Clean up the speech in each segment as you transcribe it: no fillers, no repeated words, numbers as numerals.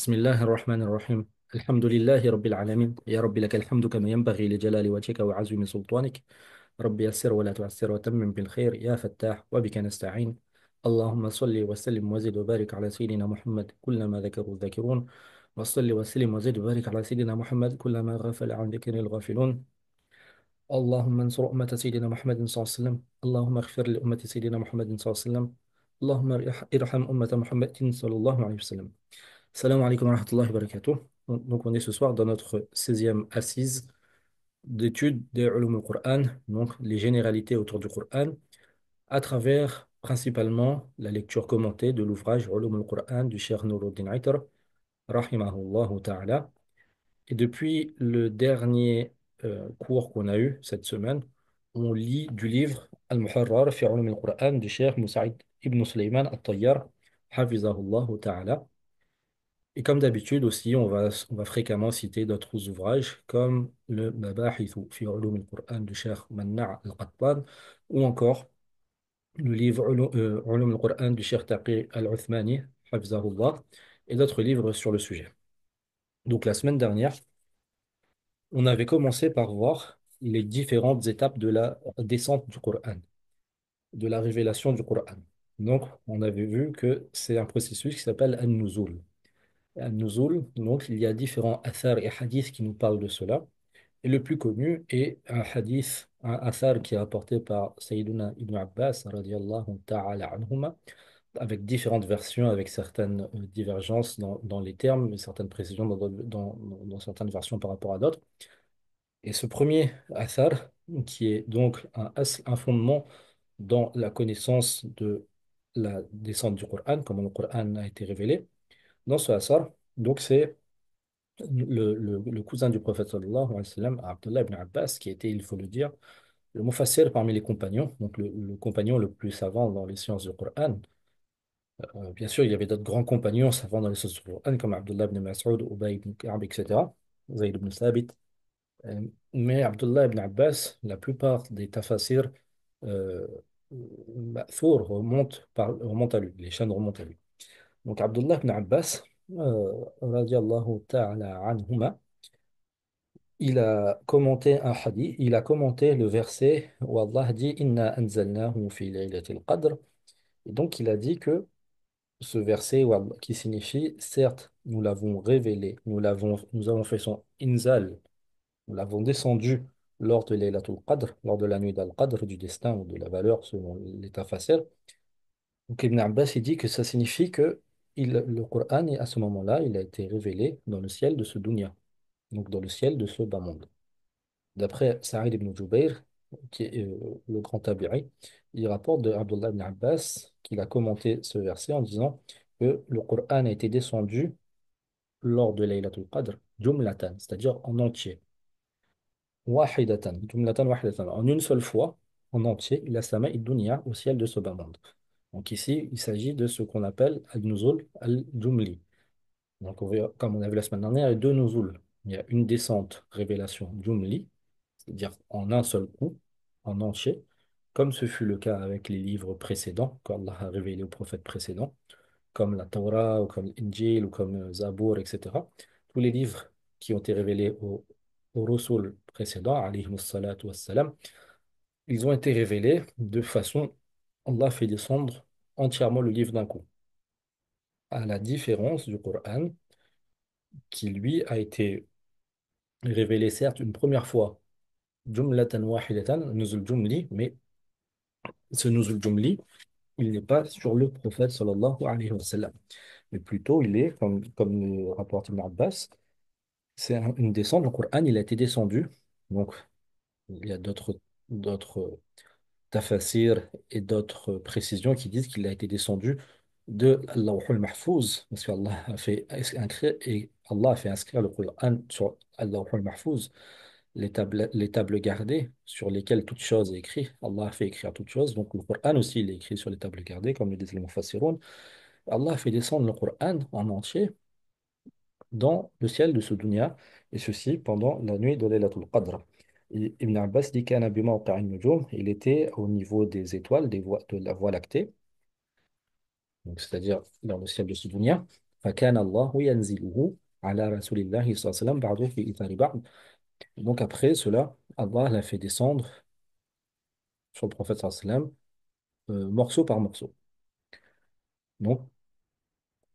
بسم الله الرحمن الرحيم. الحمد لله رب العالمين، يا رب لك الحمد كما ينبغي لجلال وجهك وعظيم سلطانك. رب يسر ولا تعسر وتمم بالخير يا فتاح، وبك نستعين. اللهم صل وسلم وزد وبارك على سيدنا محمد كلما ذكروا الذاكرون، وصل وسلم وزد وبارك على سيدنا محمد كلما غفل عن ذكر الغافلون. اللهم انصر أمة سيدنا محمد صلى الله عليه وسلم، اللهم اغفر لأمة سيدنا محمد صلى الله عليه وسلم، اللهم ارحم أمة محمد صلى الله عليه وسلم. Salam alaikum wa rahmatullahi wa barakatuh. Donc, on est ce soir dans notre 16e assise d'étude des ulum al-Qur'an, donc les généralités autour du Qur'an, à travers principalement la lecture commentée de l'ouvrage Ulum al-Qur'an du Cheikh Nuruddin Aitar, rahimahullah ta'ala. Et depuis le dernier cours qu'on a eu cette semaine, on lit du livre Al-Muharrar fi Ulum al-Qur'an du Cheikh Moussaïd ibn Sulaiman al-Tayyar, hafizahullah ta'ala. Et comme d'habitude aussi, on va fréquemment citer d'autres ouvrages comme le Mabahithu fi Ulum al-Qur'an du Cheikh Manna' al-Qattan, ou encore le livre Ulum al-Qur'an du Cheikh Taqi al-Uthmani, hafizahullah, et d'autres livres sur le sujet. Donc la semaine dernière, on avait commencé par voir les différentes étapes de la descente du Qur'an, de la révélation du Qur'an. Donc on avait vu que c'est un processus qui s'appelle An-Nuzul. An-Nuzul, donc il y a différents athars et hadiths qui nous parlent de cela. Et le plus connu est un hadith, un athar qui est apporté par Sayyiduna Ibn Abbas, radiallahu ta'ala anhuma, avec différentes versions, avec certaines divergences dans les termes, et certaines précisions dans certaines versions par rapport à d'autres. Et ce premier athar, qui est donc un fondement dans la connaissance de la descente du Coran, comment le Coran a été révélé, dans ce athar, donc c'est le cousin du prophète sallallahu alayhi wa sallam, Abdullah ibn Abbas, qui était, il faut le dire, le mufassir parmi les compagnons, donc le compagnon le plus savant dans les sciences du Coran. Bien sûr, il y avait d'autres grands compagnons savants dans les sciences du Coran, comme Abdullah ibn Mas'ud, Ubay ibn Ka'b, etc., Zayd ibn Thabit. Euh, mais Abdullah ibn Abbas, la plupart des tafasirs euh, ma'thur remontent à lui, les chaînes remontent à lui. Donc Abdullah ibn Abbas, radiallahu ta'ala anhuma, il a commenté un hadith, il a commenté le verset où Allah dit Inna anzalnahu fi laylatil qadr. Et donc il a dit que ce verset qui signifie certes, nous l'avons révélé, nous avons fait son inzal, nous l'avons descendu lors de Laylatul Qadr, lors de la nuit d'Al-Qadr, du destin ou de la valeur selon l'état facile. Donc Ibn Abbas il dit que ça signifie que le Coran, à ce moment-là, il a été révélé dans le ciel de ce dunya, donc dans le ciel de ce bas monde. D'après Sa'id ibn Jubayr, qui est le grand tabi'i, il rapporte de Abdullah ibn Abbas qu'il a commenté ce verset en disant que le Coran a été descendu lors de Laylatul Qadr, jumlatan, c'est-à-dire en entier. Wahidatan, jumlatan wahidatan, en une seule fois, en entier, ila sama'i dunya, au ciel de ce bas monde. Donc ici, il s'agit de ce qu'on appelle al-nuzul al-jumli. Donc, comme on a vu la semaine dernière, il y a deux nuzul. Il y a une descente, révélation jumli, c'est-à-dire en un seul coup, en entier, comme ce fut le cas avec les livres précédents, qu'Allah a révélé aux prophètes précédents, comme la Torah, ou comme l'Injil, ou comme Zabour, etc. Tous les livres qui ont été révélés aux Rusul précédents, alayhimus salatu wassalam, ils ont été révélés de façon, Allah fait descendre entièrement le livre d'un coup. À la différence du Coran, qui lui a été révélé certes une première fois, jumlatan wahidatan, nuzul jumli, mais ce nuzul jumli, il n'est pas sur le prophète sallallahu alayhi wa sallam, mais plutôt il est, comme le rapporte Ibn Abbas, c'est une descente, le Coran, il a été descendu, donc il y a d'autres tafasir et d'autres précisions qui disent qu'il a été descendu de Allahul Mahfouz, parce qu'Allah a fait inscrire, et Allah a fait inscrire le Coran sur Allahul Mahfouz, les tables gardées sur lesquelles toute chose est écrite. Allah a fait écrire toute chose. Donc le Coran aussi, il est écrit sur les tables gardées, comme le disent les Mufassirun. Allah a fait descendre le Coran en entier dans le ciel de ce dunya, et ceci pendant la nuit de Laylatul Qadr. Et Ibn Abbas dit qu'un il était au niveau des étoiles, de la Voie lactée, donc c'est-à-dire dans le ciel de ce dunya. فكان الله ينزله على رسول الله صلى الله عليه وسلم بعضه في إثار بعض. Donc après cela, Allah l'a fait descendre sur le prophète sallallahu alayhi wa sallam, morceau par morceau. Donc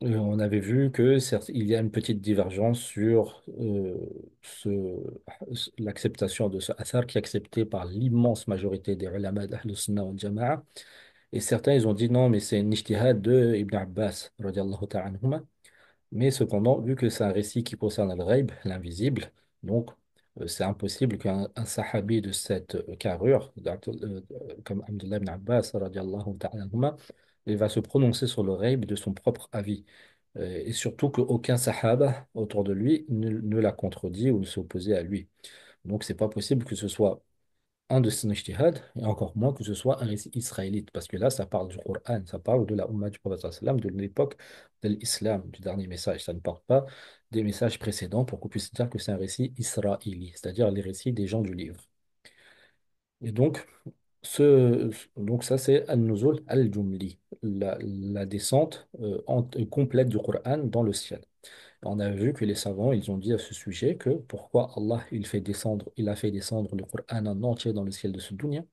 on avait vu que certes, il y a une petite divergence sur l'acceptation de ce athar qui est accepté par l'immense majorité des ulama d'Ahl Sunnah wal Jama'a. Et certains, ils ont dit non, mais c'est une ijtihad de Ibn Abbas, radiallahu ta'ala anhuma. Mais cependant, vu que c'est un récit qui concerne le ghaib, l'invisible, donc c'est impossible qu'un sahabi de cette carrure, comme Abdullah ibn Abbas, radiallahu ta'ala anhuma, il va se prononcer sur le ghaib de son propre avis. Et surtout qu'aucun sahaba autour de lui ne l'a contredit ou ne s'est opposé à lui. Donc c'est pas possible que ce soit un de son ijtihad, et encore moins que ce soit un récit israélite, parce que là, ça parle du Coran, ça parle de la Ummah du Prophète sallam, de l'époque de l'islam, du dernier message. Ça ne parle pas des messages précédents pour qu'on puisse dire que c'est un récit israéli, c'est-à-dire les récits des gens du livre. Et donc, donc ça, c'est Al-Nuzul Al-Jumli, la descente complète du Coran dans le ciel. On a vu que les savants, ils ont dit à ce sujet que pourquoi Allah, il a fait descendre le Coran en entier dans le ciel de ce dunya.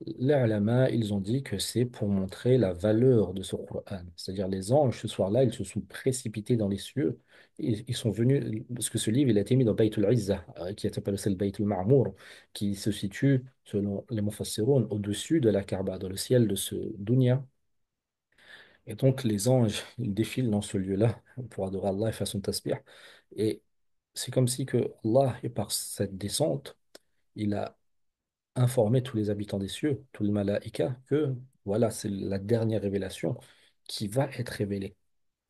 Les ulama, ils ont dit que c'est pour montrer la valeur de ce Coran. C'est-à-dire les anges, ce soir-là, ils se sont précipités dans les cieux. Ils sont venus, parce que ce livre, il a été mis dans Baytul Izzah, qui est appelé aussi le Baytul Ma'mour, qui se situe, selon les Mufassiroun, au-dessus de la Kaaba, dans le ciel de ce dunya. Et donc les anges, ils défilent dans ce lieu-là pour adorer Allah et faire son tasbih. Et c'est comme si que Allah, et par cette descente, il a informé tous les habitants des cieux, tous les malaïkas, que voilà, c'est la dernière révélation qui va être révélée.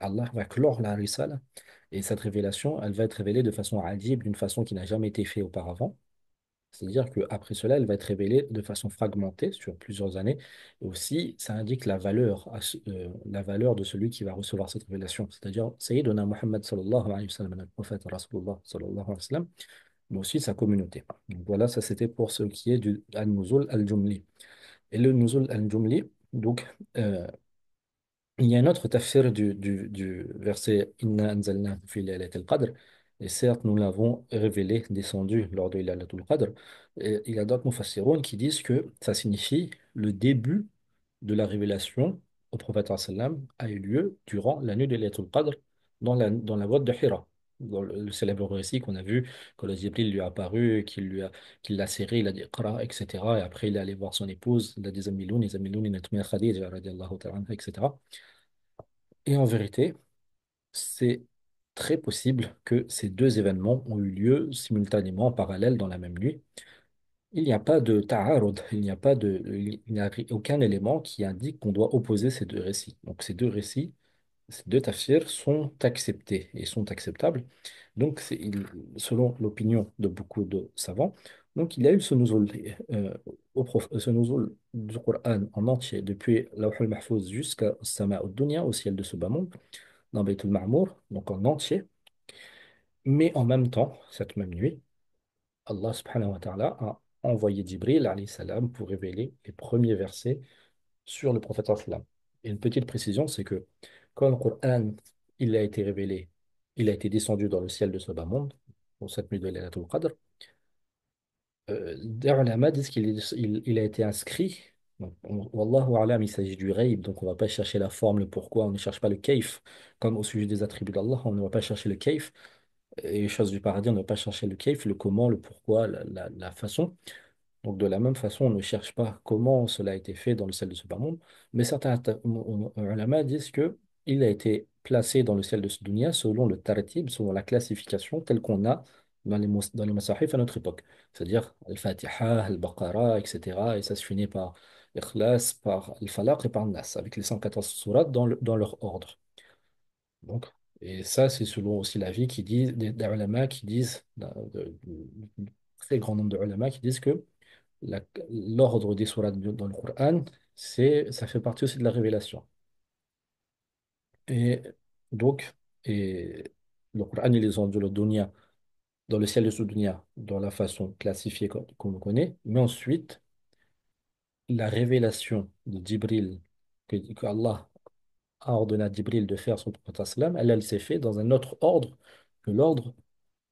Allah va clore la risale et cette révélation, elle va être révélée de façon adib, d'une façon qui n'a jamais été faite auparavant. C'est-à-dire qu'après cela, elle va être révélée de façon fragmentée sur plusieurs années. Et aussi, ça indique la valeur de celui qui va recevoir cette révélation. C'est-à-dire Sayyiduna Muhammad sallallahu alayhi wa sallam, le prophète Rasulullah sallallahu alayhi wa sallam, mais aussi sa communauté. Donc voilà, ça c'était pour ce qui est du Al-Nuzul Al-Jumli. Et le Nuzul Al-Jumli, donc, il y a un autre tafsir du verset Inna anzalna fi laylatil qadr. Et certes, nous l'avons révélé, descendu lors de Laylatul Qadr. Et il y a d'autres mufassiroun qui disent que ça signifie le début de la révélation au prophète sallam a eu lieu durant la nuit de Laylatul Qadr dans la grotte de Hira. Dans le célèbre récit qu'on a vu, quand le Jibril lui a apparu, qu'il l'a serré, il a dit Iqra, etc. Et après, il est allé voir son épouse, il a dit Zammiloun, et Zammiloun, il a dit Khadija, radiallahu ta'ala anha, etc. Et en vérité, c'est très possible que ces deux événements ont eu lieu simultanément, en parallèle, dans la même nuit. Il n'y a pas de ta'arud, il n'y a aucun élément qui indique qu'on doit opposer ces deux récits. Donc ces deux récits, ces deux tafsirs sont acceptés et sont acceptables. Donc selon l'opinion de beaucoup de savants, donc il y a eu ce nuzul, ce nuzul du Coran en entier, depuis Lawh al-Mahfouz jusqu'à Sama al-Dunya, au ciel de ce bas monde, dans Bayt al-Ma'mour, donc en entier. Mais en même temps, cette même nuit, Allah subhanahu wa ta'ala a envoyé Jibril alayhi salam pour révéler les premiers versets sur le prophète sallam. Et une petite précision, c'est que quand le Coran il a été révélé, il a été descendu dans le ciel de ce bas monde, pour cette nuit de Laylatul Qadr, des ulama disent il a été inscrit. Donc, Wallahu a'lam, il s'agit du ghaib, donc on ne va pas chercher la forme, le pourquoi, on ne cherche pas le kayf, comme au sujet des attributs d'Allah, on ne va pas chercher le kayf, et les choses du paradis, on ne va pas chercher le kayf, le comment, le pourquoi, la façon. Donc, de la même façon, on ne cherche pas comment cela a été fait dans le ciel de ce bas monde, mais certains ulama disent que il a été placé dans le ciel de ce dunya selon le tartib, selon la classification telle qu'on a dans les masahif à notre époque, c'est-à-dire Al-Fatiha, Al-Baqarah, etc. Et ça se finit par Ikhlas, par Al-Falaq et par Nas, avec les 114 sourates dans leur ordre. Donc, et ça, c'est selon aussi l'avis des ulama qui disent, très grand nombre de ulama qui disent que la- l'ordre des sourates dans le Coran, ça fait partie aussi de la révélation. Et donc, et le Coran, il est dans le dunya, dans le ciel de ce dunya, dans la façon classifiée qu'on le connaît, mais ensuite, la révélation de Jibril que Allah a ordonné à Djibril de faire sur le prophète sallam, elle s'est fait dans un autre ordre que l'ordre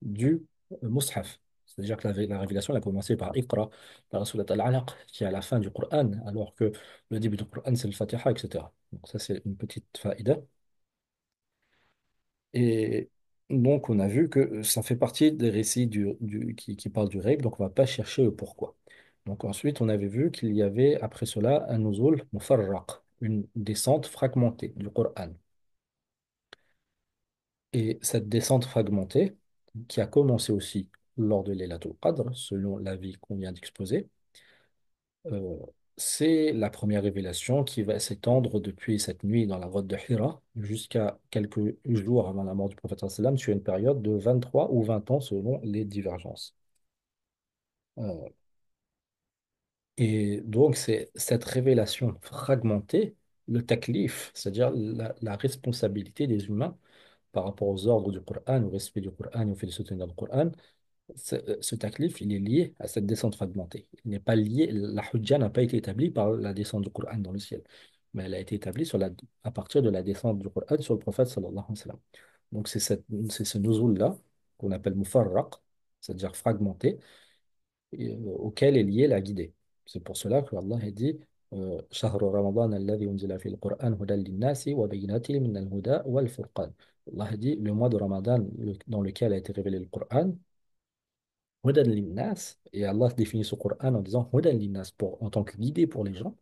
du Mus'haf. C'est-à-dire que la révélation elle a commencé par Iqra, par Surat Al-Alaq, qui est à la fin du Coran, alors que le début du Coran, c'est le Fatiha, etc. Donc ça, c'est une petite faïda. Et donc, on a vu que ça fait partie des récits qui parlent du règne, donc on ne va pas chercher le pourquoi. Donc ensuite, on avait vu qu'il y avait, après cela, un nuzul mufarraq, une descente fragmentée du Coran. Et cette descente fragmentée, qui a commencé aussi lors de Laylatul Qadr, selon l'avis qu'on vient d'exposer, euh, c'est la première révélation qui va s'étendre depuis cette nuit dans la grotte de Hira jusqu'à quelques jours avant la mort du prophète sallam sur une période de 23 ou 20 ans selon les divergences. Euh, et donc c'est cette révélation fragmentée, le taklif, c'est-à-dire la responsabilité des humains par rapport aux ordres du Coran, au respect du Coran, au fait de soutenir le Coran. Ce taklif, il est lié à cette descente fragmentée. Il n'est pas lié, la hujja n'a pas été établie par la descente du Coran dans le ciel, mais elle a été établie à partir de la descente du Coran sur le prophète sallallahu alayhi wa sallam. Donc c'est ce nuzul-là qu'on appelle mufarraq, c'est-à-dire fragmenté, auquel est liée la guidée. C'est pour cela que Allah a dit شهر رمضان الذي أنزل فيه القرآن هدى للناس وبينات من الهدى والفرقان. Allah a dit le mois de Ramadan dans lequel a été révélé le Coran, Hudan linnas, et Allah définit ce Coran en disant Hudan linnas en tant que guidée pour les gens,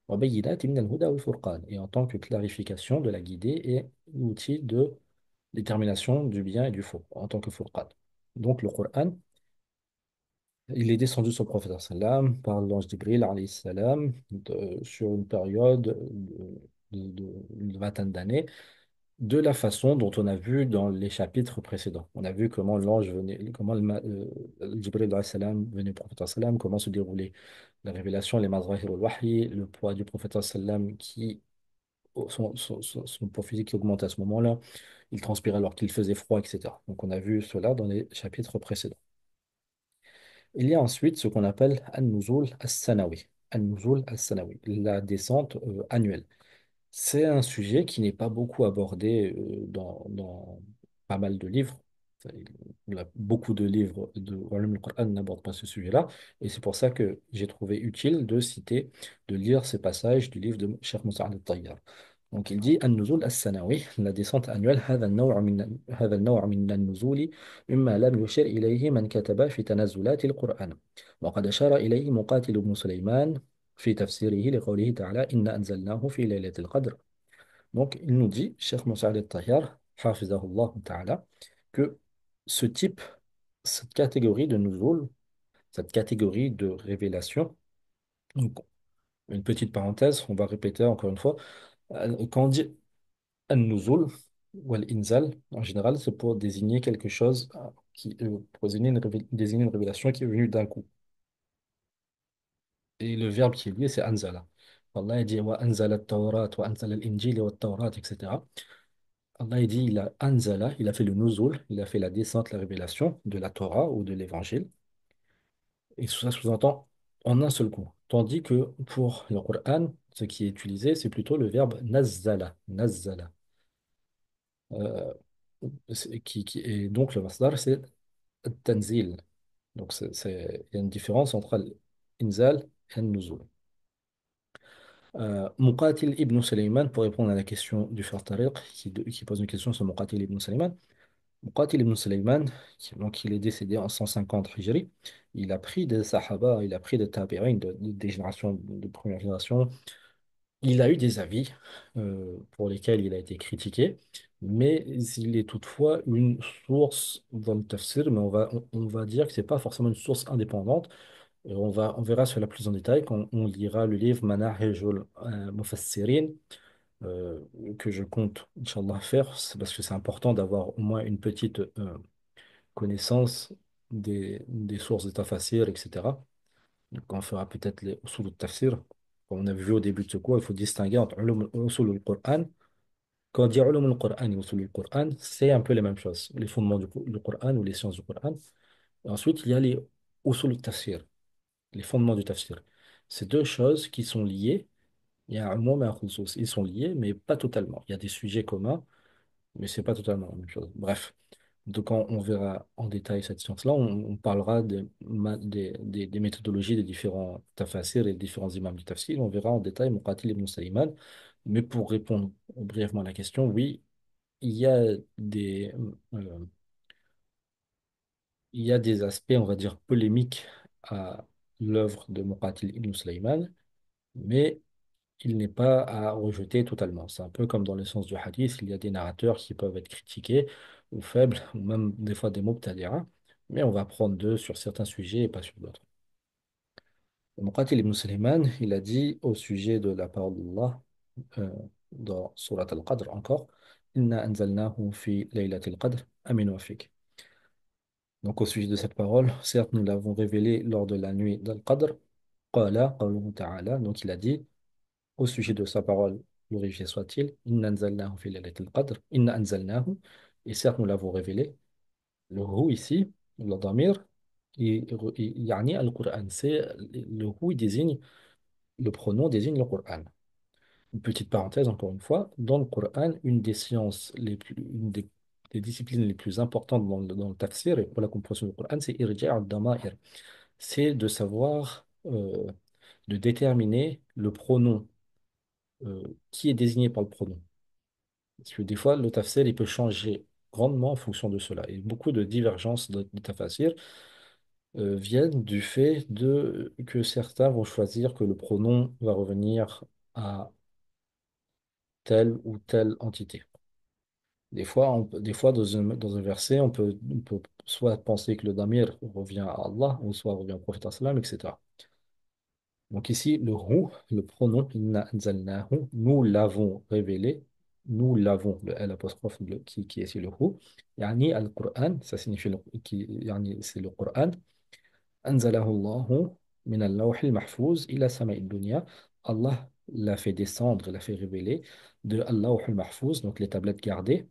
wa bayyinatin min al-huda wal furqan, et en tant que clarification de la guidée et outil de détermination du bien et du faux, en tant que furqan. Donc le Coran, il est descendu sur le prophète sallam par l'ange Jibril alayhi salam sur une période d'une vingtaine d'années de la façon dont on a vu dans les chapitres précédents. On a vu comment l'ange venait, comment Jibril alayhi salam venait au prophète sallam, comment se déroulait la révélation, les mazahir al-wahy, le poids du prophète sallam son poids physique qui augmentait à ce moment-là, il transpirait alors qu'il faisait froid, etc. Donc on a vu cela dans les chapitres précédents. Il y a ensuite ce qu'on appelle An-Nuzul As-Sanawi. An-Nuzul As-Sanawi, la descente annuelle. C'est un sujet qui n'est pas beaucoup abordé dans pas mal de livres. Beaucoup de livres de Ulum al-Qur'an n'abordent pas ce sujet-là. Et c'est pour ça que j'ai trouvé utile de citer, de lire ces passages du livre de Cheikh Moussa al-Tayyar. Donc il dit النزول السنوي, la descente annuelle, هذا النوع من النزول مما لم يشر إليه من كتب في تنزلات القرآن وقد أشار إليه مقاتل بن سليمان في تفسيره لقوله تعالى إنا أنزلناه في ليلة القدر. Donc il nous dit, Cheikh Moussa al-Tayyar, حفظه ta'ala, que ce type, cette catégorie de nuzul, cette catégorie de révélation, donc une petite parenthèse, on va répéter encore une fois, quand on dit An-Nuzul ou Al-Inzal, en général, c'est pour désigner quelque chose pour désigner une révélation qui est venue d'un coup. Et le verbe qui est lié, c'est Anzala. Allah il dit wa anzala at-Tawrat wa anzala al-Injil wa at-Tawrat, etc. Allah il dit il a Anzala, il a fait le Nuzul, il a fait la descente, la révélation de la Torah ou de l'Évangile. Et ça sous-entend en un seul coup. Tandis que pour le Coran, ce qui est utilisé, c'est plutôt le verbe nazzala. Nazzala. Euh, et donc le masdar, c'est tanzil. Donc il y a une différence entre l'inzal et le nuzul. Muqatil ibn Sulaiman, pour répondre à la question du frère Tariq, qui pose une question sur Muqatil ibn Sulaiman. Muqatil ibn Sulaiman, donc il est décédé en 150 Hijri, il a pris des Sahaba, il a pris des Tabi'in, des générations de première génération. Il a eu des avis pour lesquels il a été critiqué, mais il est toutefois une source dans le tafsir, mais on va dire que c'est pas forcément une source indépendante. Et on verra cela plus en détail quand on lira le livre Manahijul Mufassirin, euh, que je compte, Inch'Allah, faire, c'est parce que c'est important d'avoir au moins une petite connaissance des sources de tafsir, etc. Donc, on fera peut-être les usul al-tafsir. Comme on a vu au début de ce cours, il faut distinguer entre usul al-Qur'an. Quand on dit ulum al-Qur'an et usul al-Qur'an, c'est un peu les mêmes choses. Les fondements du Qur'an ou les sciences du Qur'an. Et ensuite, il y a les usul al-tafsir, les fondements du tafsir. C'est deux choses qui sont liées Il y a un umum et un khusus. Ils sont liés, mais pas totalement. Il y a des sujets communs, mais c'est pas totalement la même chose. Bref. Donc, on verra en détail cette science-là. On parlera des méthodologies des différents tafsirs et des différents imams du tafsir. On verra en détail Muqatil ibn Sulaiman. Mais pour répondre brièvement à la question, oui, il y a des, euh, il y a des aspects, on va dire, polémiques à l'œuvre de Muqatil ibn Sulaiman, mais il n'est pas à rejeter totalement. C'est un peu comme dans le sens du hadith, il y a des narrateurs qui peuvent être critiqués ou faibles, ou même des fois des mubtadi'a, mais on va prendre d'eux sur certains sujets et pas sur d'autres. Muqatil ibn Sulaiman, il a dit au sujet de la parole d'Allah, euh, dans Surat Al-Qadr encore, Inna anzalnahu fi laylatil qadr, amin wa fik. Donc au sujet de cette parole, certes nous l'avons révélée lors de la nuit d'Al-Qadr, qala, qawluhu ta'ala, donc il a dit, au sujet de sa parole, glorifié soit-il, Inna anzalnahu fi laylatil qadr, Inna anzalnahu, et certes nous l'avons révélé. Le hu ici, le damir, yani al-Qur'an, c'est le hu il désigne, le pronom désigne le Qur'an. Une petite parenthèse encore une fois, dans le Qur'an, une des sciences les plus, une des disciplines les plus importantes dans le tafsir et pour la compréhension du Qur'an, c'est irja' al-dama'ir. C'est de savoir, de déterminer le pronom qui est désigné par le pronom. Parce que des fois, le tafsir, il peut changer grandement en fonction de cela. Et beaucoup de divergences de tafsir viennent du fait que certains vont choisir que le pronom va revenir à telle ou telle entité. Des fois dans un verset, on peut soit penser que le damir revient à Allah, ou soit revient au prophète sallam, etc. Donc ici, le hu, le pronom inna anzalnahu, nous l'avons révélé, nous l'avons, le L apostrophe qui est ici le hu, yani al-Qur'an, ça signifie yani c'est le Qur'an, anzalahu Allahu min al-lawh al-mahfouz ila sama'i dunya. Allah l'a fait descendre, l'a fait révéler de al-lawh al-mahfouz, donc les tablettes gardées,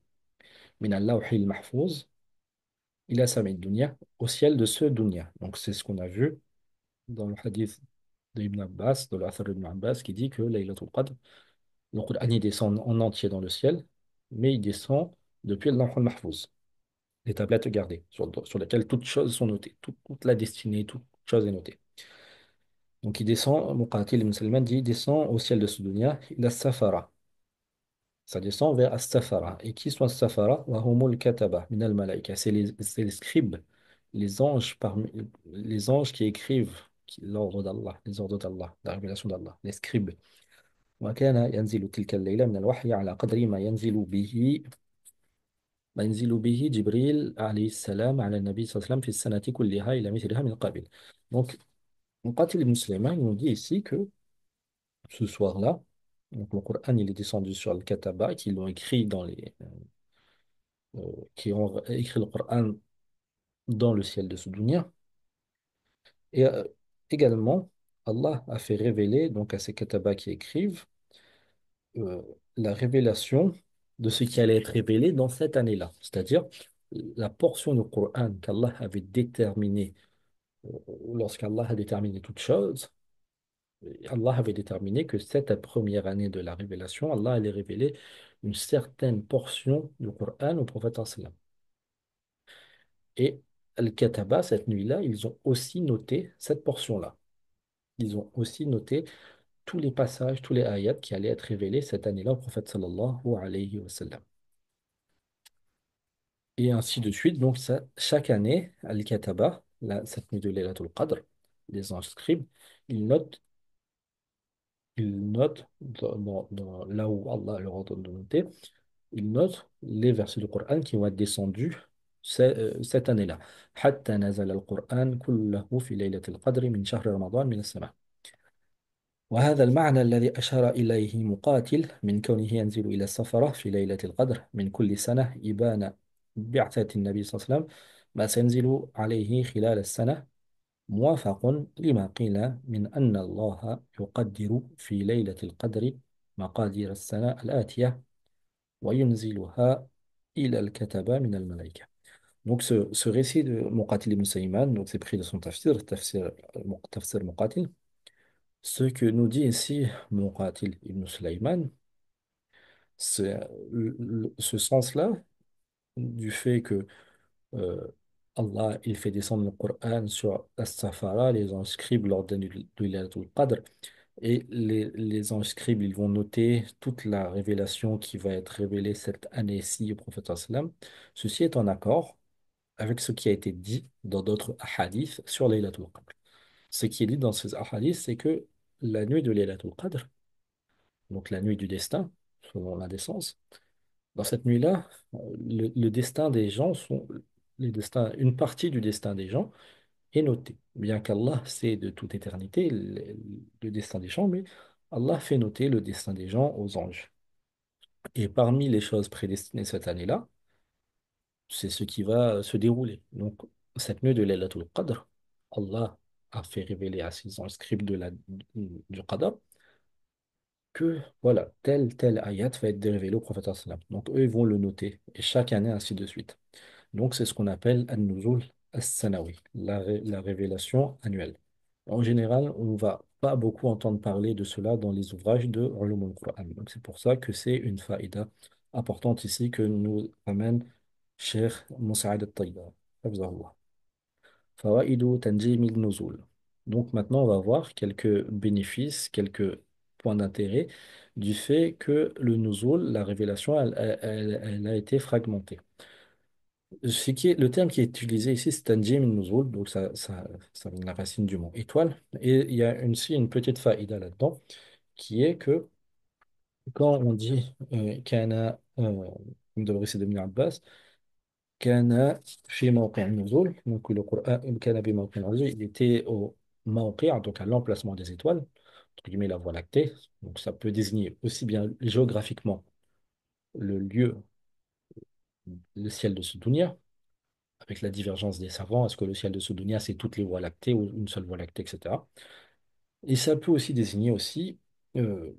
min al-lawh al-mahfouz ila sama'i dunya, au ciel de ce dunya. Donc c'est ce qu'on a vu dans le hadith d'Ibn Abbas, de l'Athar d'Ibn Abbas, qui dit que Laylatul Qadr, le Qur'an il descend en entier dans le ciel, mais il descend depuis le Lawh al-Mahfouz, les tablettes gardées, sur lesquelles toutes choses sont notées, toute la destinée, toute chose est notée. Donc il descend, Muqatil ibn Salman dit, il descend au ciel de ce dunya, il a Safara. Ça descend vers As-Safara. Et qui sont As-Safara? Wa humul kataba min al-malaika. C'est les scribes, les anges qui écrivent l'ordre d'Allah, les ordres d'Allah, la révélation d'Allah, les scribes. وكان ينزل تلك الليلة من الوحي على قدر ما ينزل به جبريل عليه السلام على النبي صلى الله عليه وسلم في السنة كلها إلى مثلها من قبل. Donc, Muqatil ibn Sulaiman, il nous dit ici que ce soir-là, donc le Coran il est descendu sur le Kataba, qui l'ont écrit qui ont écrit le Coran dans le ciel de ce dunya. Et également, Allah a fait révéler donc à ces Kataba qui écrivent euh, la révélation de ce qui allait être révélé dans cette année-là, c'est-à-dire la portion du Coran qu'Allah avait déterminée, euh, lorsqu'Allah a déterminé toute chose, Allah avait déterminé que cette première année de la révélation, Allah allait révéler une certaine portion du Coran au prophète sallam. Et Al-Kataba, cette nuit-là, ils ont aussi noté cette portion-là. Ils ont aussi noté tous les passages, tous les ayats qui allaient être révélés cette année-là au prophète sallallahu alayhi wa sallam. Et ainsi de suite. Donc, ça, chaque année, Al-Kataba, cette nuit de Laylatul Qadr, les anges scribes, ils notent, ils notent là où Allah leur ordonne de noter, ils notent les versets du Coran qui vont être descendus cette année-là. حتى نزل القرآن كله في ليلة القدر من شهر رمضان من السماء. وهذا المعنى الذي أشار إليه مقاتل من كونه ينزل إلى السفرة في ليلة القدر من كل سنة إبان بعثة النبي صلى الله عليه وسلم ما سينزل عليه خلال السنة موافق لما قيل من أن الله يقدر في ليلة القدر مقادير السنة الآتية وينزلها إلى الكتبة من الملائكة. Donc ce récit de Muqatil ibn Sulaiman, donc c'est pris de son tafsir, tafsir Muqatil, Ce que nous dit ici Muqatil ibn Sulaiman, c'est ce sens-là du fait que euh, Allah il fait descendre le Coran sur As-Safara, les anges scribes lors de Laylatul Qadr, et les anges scribes ils vont noter toute la révélation qui va être révélée cette année-ci au prophète sallam. Ceci est en accord avec ce qui a été dit dans d'autres hadiths sur Laylatul Qadr. Ce qui est dit dans ces hadiths, c'est que la nuit de Laylatul Qadr, donc la nuit du destin, selon la décence, dans cette nuit-là, le destin des gens sont, une partie du destin des gens est notée. Bien qu'Allah sait de toute éternité le destin des gens, mais Allah fait noter le destin des gens aux anges. Et parmi les choses prédestinées cette année-là, c'est ce qui va se dérouler. Donc, cette nuit de Laylatul Qadr, Allah a fait révéler à ses anges scribes du Qadr que voilà, tel ayat va être révélé au prophète sallam. Donc eux, ils vont le noter, et chaque année, ainsi de suite. Donc c'est ce qu'on appelle An-Nuzul As-Sanawi, la révélation annuelle. En général, on ne va pas beaucoup entendre parler de cela dans les ouvrages de Ulum al-Qur'an. Donc c'est pour ça que c'est une faïda importante ici que nous amène Cheikh Moussaïd al-Tayyar. Hafizahullah. Fawaidu Tanjim al-Nuzul. Donc maintenant, on va voir quelques bénéfices, quelques points d'intérêt du fait que le nuzul, la révélation, elle a été fragmentée. Le terme qui est utilisé ici, c'est Tanjim al-Nuzul, donc ça vient de la racine du mot étoile. Et il y a aussi une petite faïda là-dedans, qui est que quand on dit Kana, comme devrait c'est d'Ibn Abbas, كان في موقع النزول donc le Coran كان بموقع النزول il était au موقع donc à l'emplacement des étoiles entre guillemets la Voie lactée donc ça peut désigner aussi bien géographiquement le lieu le ciel de ce dunya avec la divergence des savants est-ce que le ciel de ce dunya c'est toutes les voies lactées ou une seule voie lactée etc. Et ça peut aussi désigner aussi euh,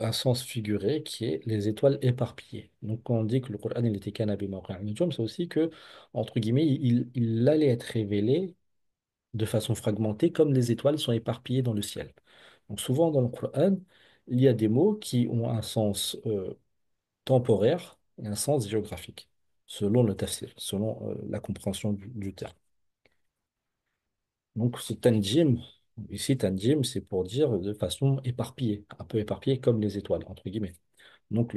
un sens figuré qui est les étoiles éparpillées. Donc quand on dit que le Coran il était canabé mawqi'a an-nujum, c'est aussi que, entre guillemets, il allait être révélé de façon fragmentée comme les étoiles sont éparpillées dans le ciel. Donc souvent dans le Coran, il y a des mots qui ont un sens temporaire et un sens géographique, selon le tafsir, selon la compréhension du terme. Donc, ce tanjim, ici, tanjim, c'est pour dire de façon éparpillée, un peu éparpillée comme les étoiles, entre guillemets. Donc,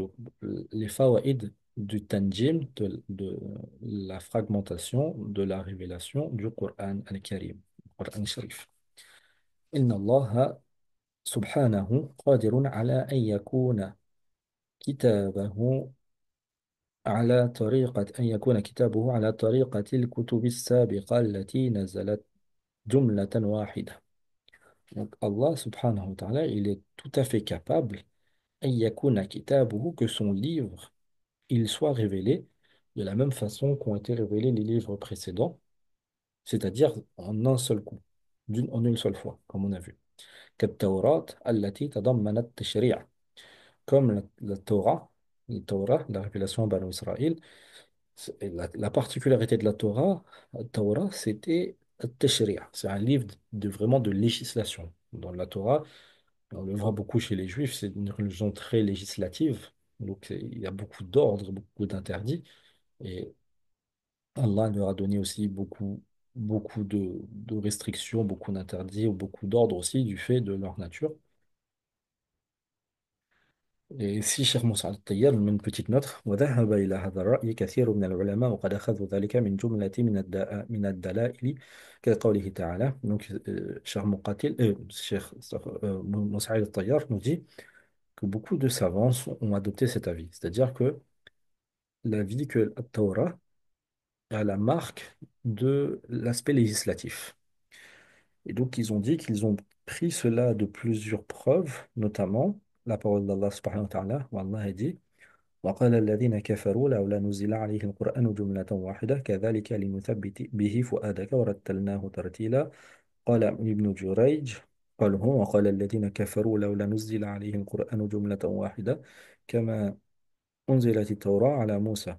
les fawaïd du tanjim, de la fragmentation, de la révélation du Coran al-Karim, Coran al-Sharif. Inna Allah subhanahu qadirun ala an yakuna kitabahu على طريقة أن يكون كتابه على طريقة الكتب السابقة التي نزلت جملة واحدة. Donc Allah subhanahu wa ta'ala, il est tout à fait capable أن يكون كتابه que son livre, il soit révélé de la même façon qu'ont été révélés les livres précédents, c'est-à-dire en un seul coup, en une seule fois, comme on a vu. كالتوراة التي تضمنت التشريع comme la Torah, la révélation à Banu Israël, la particularité de la Torah, c'était التشريع. C'est un livre vraiment de législation. Dans la Torah, on le voit beaucoup chez les Juifs, c'est une religion très législative. Donc, il y a beaucoup d'ordres, beaucoup d'interdits. Et Allah leur a donné aussi beaucoup de restrictions, beaucoup d'interdits, ou beaucoup d'ordres aussi du fait de leur nature. Et si Cheikh Moussa al-Tayyar met une petite note, وذهب إلى هذا الرأي كثير من العلماء وقد أخذوا ذلك من جملة من الدلائل كقوله تعالى. Donc, Cheikh Moussa al-Tayyar nous dit que beaucoup de savants ont adopté cet avis. C'est-à-dire que l'avis que la Torah a la marque de l'aspect législatif. Et donc, ils ont dit qu'ils ont pris cela de plusieurs preuves, notamment la parole d'Allah subhanahu wa ta'ala, où Allah a dit وقال الذين كفروا لولا نزل عليه القرآن جملة واحدة كذلك لنثبت به فؤادك ورتلناه ترتيلا قال ابن جريج قال هو وقال الذين كفروا لولا نزل عليه القرآن جملة واحدة كما أنزلت التوراة على موسى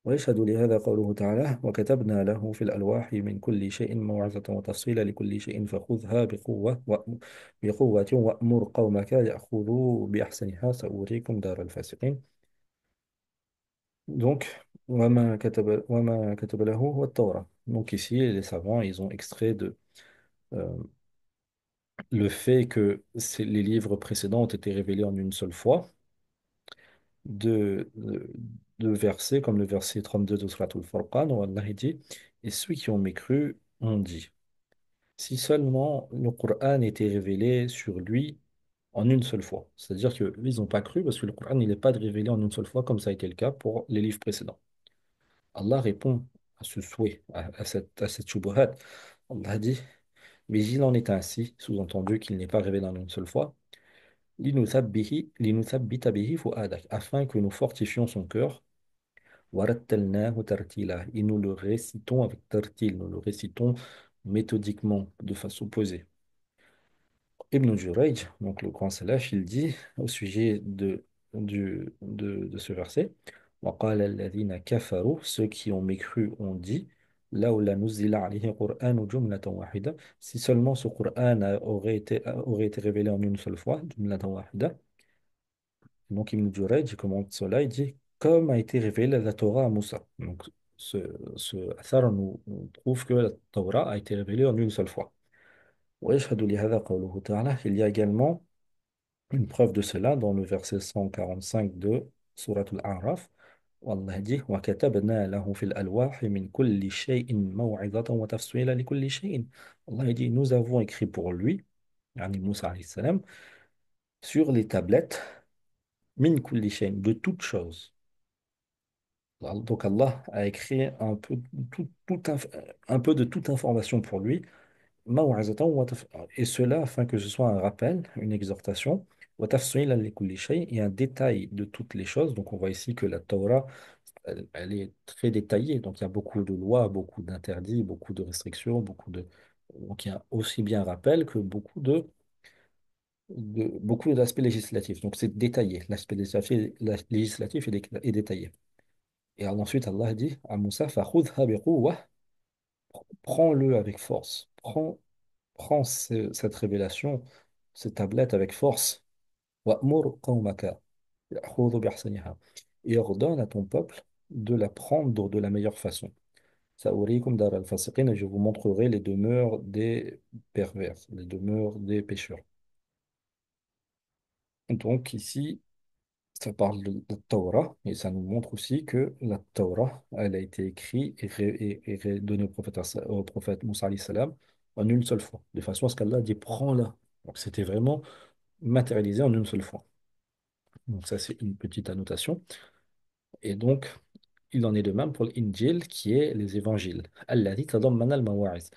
ويشهد لهذا قوله تعالى وكتبنا له في الألواح من كل شيء موعظة وتفصيلا لكل شيء فخذها بقوة وأمر قومك يأخذوا بأحسنها سأريكم دار الفاسقين. Donc, وما كتب له هو التوراة. Donc ici, les savants, ils ont extrait de euh, le fait que les livres précédents ont été révélés en une seule fois, de, de, de versets comme le verset 32 de Surat al-Furqan où Allah dit, et ceux qui ont mécru ont dit, si seulement le Coran était révélé sur lui en une seule fois. C'est-à-dire qu'ils n'ont pas cru parce que le Coran il n'est pas révélé en une seule fois comme ça a été le cas pour les livres précédents. Allah répond à ce souhait, à cette shubuhat. Allah dit, mais il en est ainsi, sous-entendu qu'il n'est pas révélé en une seule fois, linuthabbita bihi fu'adak, afin que nous fortifions son cœur, warattalnahu tartila, et nous le récitons avec tartil, nous le récitons méthodiquement, de façon posée. Ibn Jurayj, donc le grand salaf, il dit au sujet de ce verset, وَقَالَ الَّذِينَ كَفَرُوا, ceux qui ont mécru ont dit, لَوْلَا نُزِّلَ عَلَيْهِ الْقُرْآنُ جُمْلَةً واحدة, si seulement ce Coran aurait été révélé en une seule fois, جُمْلَةً واحدة. Donc Ibn Jurayj commente cela, il dit, comme a été révélé la Torah à Moussa. Donc ce, ce athar nous prouve que la Torah a été révélée en une seule fois. ويشهد لهذا قوله تعالى, il y a également une preuve de cela dans le verset 145 de Surat Al-A'raf, où Allah dit وَكَتَبْنَا لَهُ فِي الْأَلْوَاحِ مِنْ كُلِّ شَيْءٍ مَوْعِظَةً وَتَفْصِيلًا لِكُلِّ شَيْءٍ. Allah dit nous avons écrit pour lui, yani Moussa alayhi salam, sur les tablettes min kulli shay'in, de toutes choses. Donc Allah a écrit un peu, un peu de toute information pour lui, maw'izatan et cela afin que ce soit un rappel, une exhortation, wa tafsilan li kulli shay, et un détail de toutes les choses. Donc on voit ici que la Torah, elle est très détaillée. Donc il y a beaucoup de lois, beaucoup d'interdits, beaucoup de restrictions, donc il y a aussi bien un rappel que beaucoup d'aspects législatifs. Donc c'est détaillé. L'aspect législatif est détaillé. Et ensuite Allah dit à Moussa, فَخُذْهَا بِقُوَّةٍ, prends-le avec force. Prends cette révélation, cette tablette avec force. وَأْمُرْ قَوْمَكَ يَأْخُذُوا بِأَحْسَنِهَا, et ordonne à ton peuple de la prendre de la meilleure façon. سَأُرِيكُمْ دَارَ الْفَاسِقِينَ, et je vous montrerai les demeures des pervers, les demeures des pécheurs. Donc ici, ça parle de la Torah, et ça nous montre aussi que la Torah, elle a été écrite et donnée au prophète Moussa alayhi salam en une seule fois, de façon à ce qu'Allah dit prends-la. Donc c'était vraiment matérialisé en une seule fois. Donc ça, c'est une petite annotation. Et donc, il en est de même pour l'Injil, qui est les évangiles. Alladhi tadammana al-mawa'iz.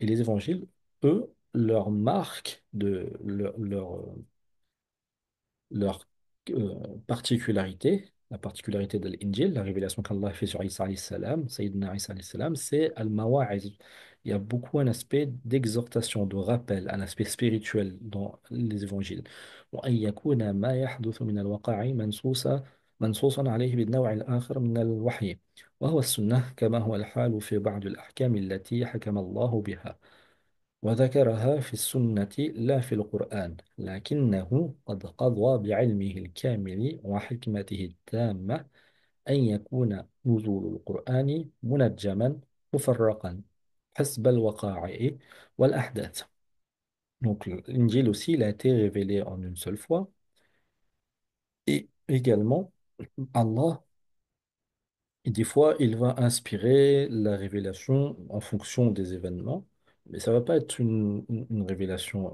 Et les évangiles, eux, leur marque leur particularité, la particularité de l'Injil, la révélation qu'Allah fait sur Isa alayhi salam, Sayyidina Isa alayhi salam, c'est al-mawa'iz. Il y a beaucoup un aspect d'exhortation, de rappel, un aspect spirituel dans les évangiles. وأن يكون ما يحدث من الواقع منصوصا عليه بالنوع الآخر من الوحي وهو السنة كما هو الحال في بعض الأحكام التي حكم الله بها وذكرها في السنة لا في القرآن لكنه قد قضى بعلمه الكامل وحكمته التامة أن يكون نزول القرآن منجما مفرقا حسب الوقائع والأحداث. Donc l'Injil aussi, il a été révélé en une seule fois. Et également, Allah, des fois, il va inspirer la révélation en fonction des événements, mais ça ne va pas être une révélation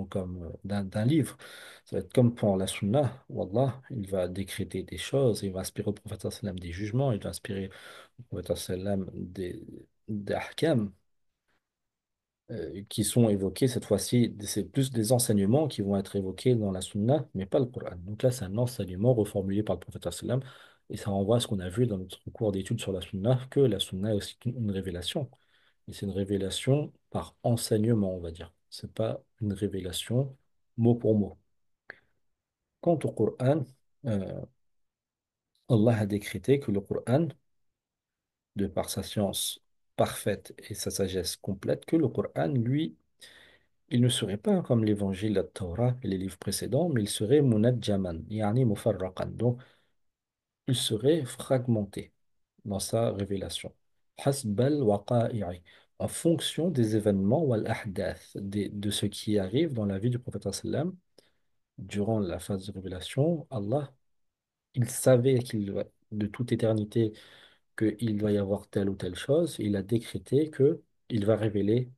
comme d'un livre. Ça va être comme pour la Sunna, où Allah, il va décréter des choses, il va inspirer au prophète sallam des jugements, il va inspirer au prophète sallam des ahkam qui sont évoqués cette fois-ci. C'est plus des enseignements qui vont être évoqués dans la Sunna, mais pas le Coran. Donc là, c'est un enseignement reformulé par le prophète sallam, et ça renvoie à ce qu'on a vu dans notre cours d'études sur la Sunna, que la Sunna est aussi une révélation. Et c'est une révélation par enseignement, on va dire. C'est pas une révélation mot pour mot. Quant au Coran, euh, Allah a décrété que le Coran, de par sa science parfaite et sa sagesse complète, que le Coran, lui, il ne serait pas comme l'évangile, la Torah et les livres précédents, mais il serait munajjaman, yani mufarraqan. Donc, il serait fragmenté dans sa révélation. Hasbal waqa'i'i, en fonction des événements wal ahdath, de ce qui arrive dans la vie du prophète sallam durant la phase de révélation. Allah, il savait de toute éternité qu'il va y avoir telle ou telle chose. Il a décrété que il va révéler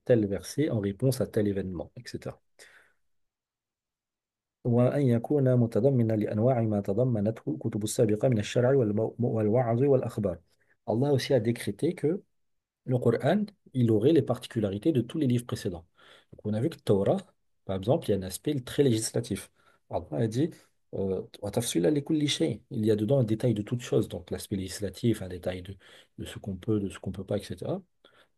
tel verset en réponse à tel événement, etc. وأن يكون متضمنا لأنواع ما تضمنته الكتب السابقة من الشرع والوعظ والأخبار. Allah aussi a décrété que le Coran, il aurait les particularités de tous les livres précédents. Donc, on a vu que Torah, par exemple, il y a un aspect très législatif. Allah a dit وَتَفْصِيلًا لِكُلِّ شَيْءٍ. Il y a dedans un détail de toutes choses, donc l'aspect législatif, un détail de ce qu'on peut, de ce qu'on peut pas, etc.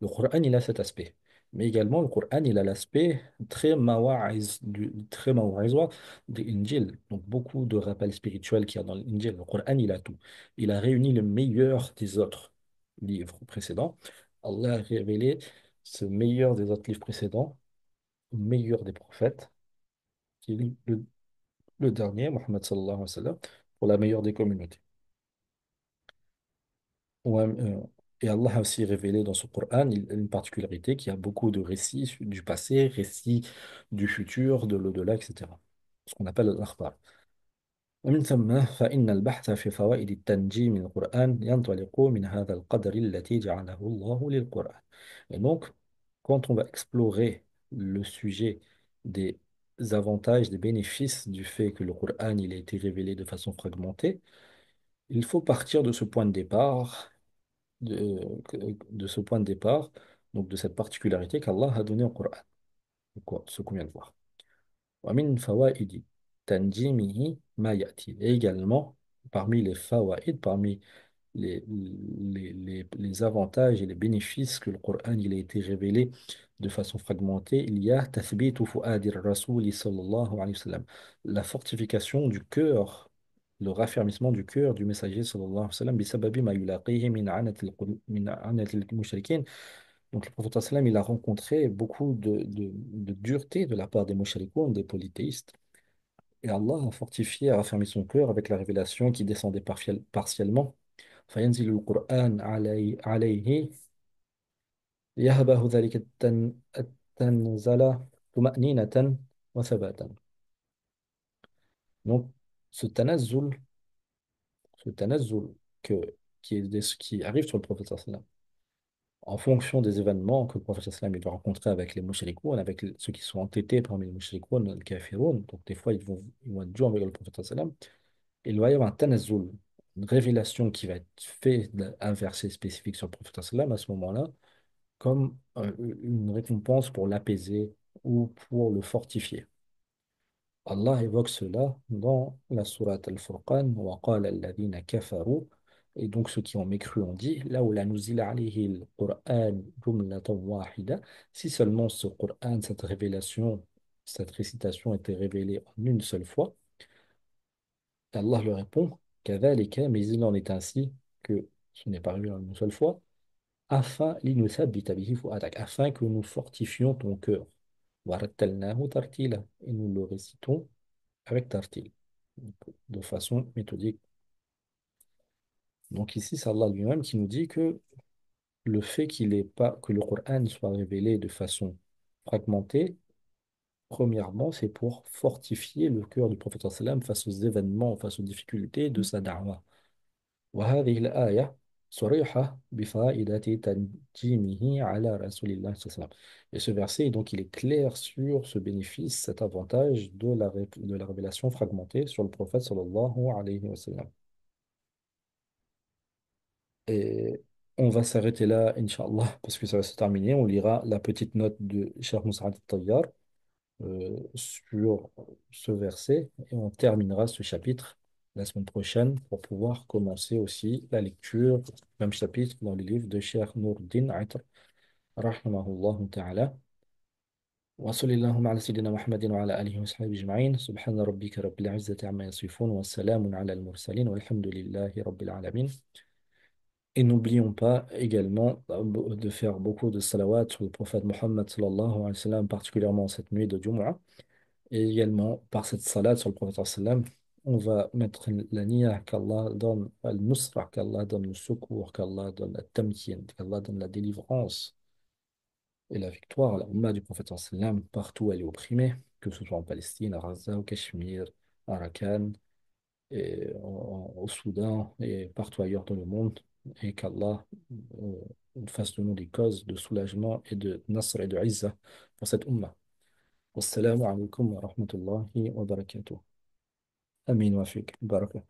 Le Coran, il a cet aspect. Mais également, le Coran, il a l'aspect très mawa'iz de l'Injil. Donc, beaucoup de rappels spirituels qu'il y a dans l'Injil. Le Coran, il a tout. Il a réuni le meilleur des autres livres précédents. Allah a révélé ce meilleur des autres livres précédents, le meilleur des prophètes, qui est le dernier, Mohammed sallallahu alayhi wa sallam, pour la meilleure des communautés. Ouais, et Allah a aussi révélé dans ce Coran une particularité qui a beaucoup de récits du passé, récits du futur, de l'au-delà, etc. Ce qu'on appelle l'akhbar. ومن ثم فإن البحث في فوائد التنجيم من القرآن ينطلق من هذا القدر التي جعله الله للقرآن. Et donc, quand on va explorer le sujet des avantages, des bénéfices du fait que le Coran il a été révélé de façon fragmentée, il faut partir de ce point de départ de ce point de départ, donc de cette particularité qu'Allah a donnée au Coran, ce qu'on vient de voir. ومن فوائد تنجيمه ما يأتي. Et également, parmi les fawaïd, parmi les avantages et les bénéfices que le Coran il a été révélé de façon fragmentée, il y a تثبيت فؤاد الرسول صلى الله عليه وسلم, la fortification du cœur, le raffermissement du cœur du messager صلى الله عليه وسلم بسبب ما يلاقيه من عنة المشركين. Donc le prophète sallam, il a rencontré beaucoup de dureté de la part des mushrikoun, des polythéistes. Et Allah a fortifié, a raffermi son cœur avec la révélation qui descendait partiellement. فينزل القرآن عليه ليهبه ذلك التنزل طمأنينة وثباتا. Donc ce tanazzul, ce tanazzul qui arrive sur le prophète sallam, en fonction des événements que le prophète sallam il va rencontrer avec les mushrikoun, avec ceux qui sont entêtés parmi les mushrikoun, les kafiroun, donc des fois ils vont être durs avec le prophète sallam. Il va y avoir un tanazzul, une révélation qui va être faite d'un verset spécifique sur le prophète sallam à ce moment-là, comme une récompense pour l'apaiser ou pour le fortifier. Allah évoque cela dans la sourate Al-Furqan, وَقَالَ الَّذِينَ كَفَرُوا. Et donc ceux qui ont mécru ont dit, là où la nuzila alayhi al-Qur'an jumlatan wahida, si seulement ce Qur'an, cette révélation, cette récitation était révélée en une seule fois, Allah lui répond, كَذَلِكَ, mais il en est ainsi que ce n'est pas arrivé en une seule fois, afin لِنُثَبِّتَ بِهِ فُؤَادَكَ, afin que nous fortifions ton cœur. وَرَتَّلْنَاهُ تَرْتِيلًا, et nous le récitons avec tartil, donc, de façon méthodique. Donc ici, c'est Allah lui-même qui nous dit que le fait qu'il ait pas, que le Coran soit révélé de façon fragmentée, premièrement, c'est pour fortifier le cœur du prophète sallam face aux événements, face aux difficultés de sa da'wah. وهذه الآية صريحة بفائدة تنجيمه على رسول الله صلى الله عليه وسلم. Et ce verset, donc, il est clair sur ce bénéfice, cet avantage de la révélation fragmentée sur le prophète sallallahu alayhi wa sallam. Et on va s'arrêter là, Inch'Allah, parce que ça va se terminer. On lira la petite note de Cheikh Moussaad Tayyar sur ce verset et on terminera ce chapitre la semaine prochaine pour pouvoir commencer aussi la lecture du même chapitre dans le livre de Cheikh Nourdin Atr, rahimahullah ta'ala. وصل اللهم على سيدنا محمد وعلى آله وصحبه أجمعين سبحان ربك رب العزة عما يصفون والسلام على المرسلين والحمد لله رب العالمين. Et n'oublions pas également de faire beaucoup de salawat sur le prophète Mohammed sallallahu alayhi wa sallam, particulièrement cette nuit de Jumu'ah. Et également, par cette salat sur le prophète sallam, on va mettre la niyyah qu'Allah donne al-nusra, qu'Allah donne le secours, qu'Allah donne la tamkin, qu'Allah donne la délivrance et la victoire à la umma du prophète sallam partout où elle est opprimée, que ce soit en Palestine, à Gaza, au Cachemire, à Rakan, et au Soudan et partout ailleurs dans le monde, et qu'Allah fasse de nous des causes de soulagement et de nasr et de izza pour cette umma. Wassalamu alaikum wa rahmatullahi wa barakatuh. Amin wa fik. Baraka.